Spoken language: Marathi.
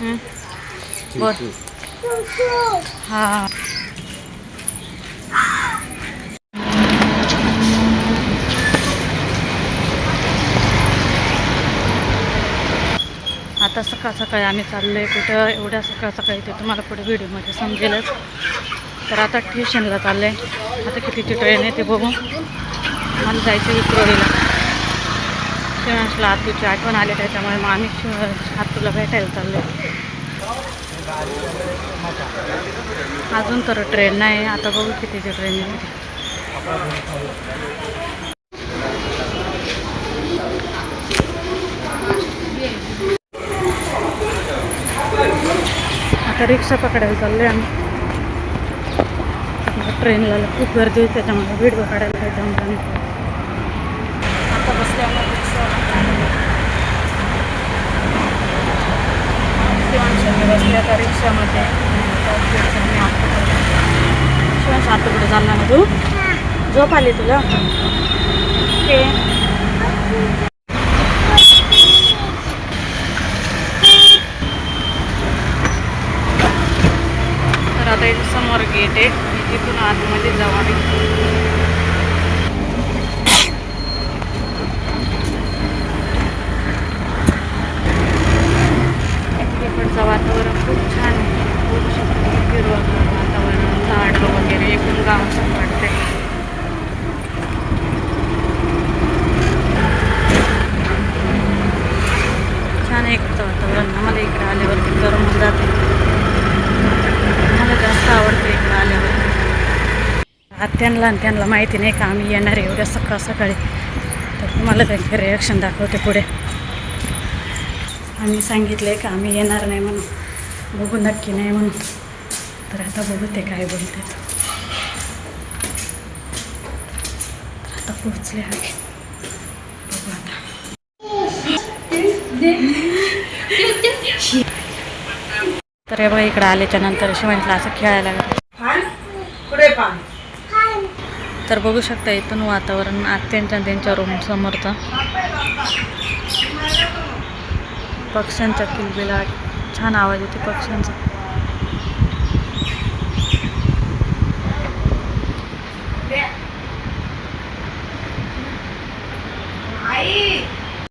बोल. हां आता सकाळ सकाळी आम्ही चाललो आहे कुठं, एवढ्या सकाळ सकाळी ते तुम्हाला पुढे व्हिडिओमध्ये समजेलच. तर आता स्टेशनला चाललं आहे. आता कितीची ट्रेन आहे ते बघू. मला जायचं विक्रोळीला. शिवांशला आतूची आठवण आली त्याच्यामुळे मग आम्ही आतूला भेटायला चाललो आहे. अजून तर ट्रेन नाही, आता बघू कितीची ट्रेन आहे. आता रिक्षा पकडायला चाललो आहे आम्ही. ट्रेनला खूप गर्दी होती त्याच्यामुळे व्हिडिओ काढायला काही जमलं नाही. आता बसले आम्ही रिक्षा. शिवांशाने बसले आता रिक्षामध्ये. शिवांश आतूकडे चालला ना तू? झोप आली तुला? ओके. तर आता इथे समोर गेट आहे, तिथून आतमध्ये जाऊ आम्ही. इकडचं वातावरण खूप छान आहे. बघू शकतो हिरवं वातावरण, झाड वगैरे, एकदम गावाचं वाटते. छान आहे इकडचं वातावरण. आम्हाला इकडे आल्यावरती गरम होऊन जाते. मला जास्त आवडते इकडे आल्यावर. त्यांना माहिती नाही का आम्ही येणार आहे एवढ्या सकाळ सकाळी. तर तुम्हाला त्यांचे रिॲक्शन दाखवते पुढे. आम्ही सांगितलं आहे का आम्ही येणार नाही म्हणून, बघू नक्की नाही म्हणून. तर आता बघू ते काय बोलतात. आता पोचले आम्ही, बघू आता. तर हे बघा इकडं आल्याच्या नंतर शिवांशला असं खेळायला लागलं. तर बघू शकता इथून वातावरण त्यांच्या रूम समोरचं. पक्ष्यांचा किलबिलाट, छान आवाज येते पक्ष्यांचा.